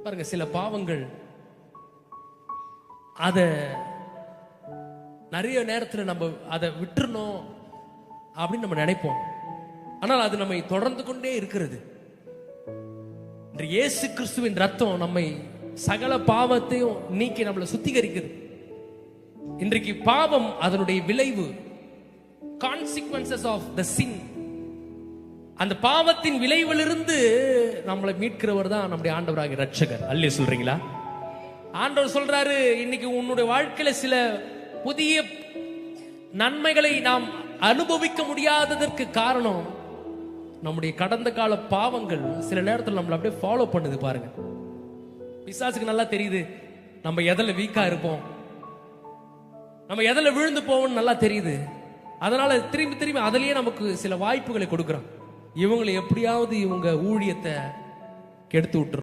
பாருங்க, சில பாவங்கள் அத நிறைய நேரத்தில் நம்ம அதை விட்டுறணும் அப்படின்னு நம்ம நினைப்போம். ஆனால் அது நம்மை தொடர்ந்து கொண்டே இருக்கிறது. இன்று இயேசு கிறிஸ்துவின் ரத்தம் நம்மை சகல பாவத்தையும் நீக்கி நம்மளை சுத்திகரிக்குது. இன்றைக்கு பாவம் அதனுடைய விளைவு, கான்சிக்வன்சஸ் ஆஃப் த சின், அந்த பாவத்தின் விளைவிலிருந்து நம்மளை மீட்கிறவர் தான் நம்முடைய ஆண்டவராகிய ரட்சகர். அல்லே சொல்றீங்களா? ஆண்டவர் சொல்றாரு, இன்னைக்கு உன்னுடைய வாழ்க்கையில சில புதிய நன்மைகளை நாம் அனுபவிக்க முடியாததற்கு காரணம் நம்முடைய கடந்த கால பாவங்கள் சில நேரத்தில் நம்மளை அப்படியே ஃபாலோ பண்ணுது. பாருங்க, பிசாசுக்கு நல்லா தெரியுது நம்ம எதில் வீக்கா இருப்போம், நம்ம எதில் விழுந்து போவோம்னு நல்லா தெரியுது. அதனால திரும்பி திரும்பி அதிலேயே நமக்கு சில வாய்ப்புகளை கொடுக்குறோம். இவங்களை எப்படியாவது இவங்க ஊழியத்தை கெடுத்து விட்டுரும்.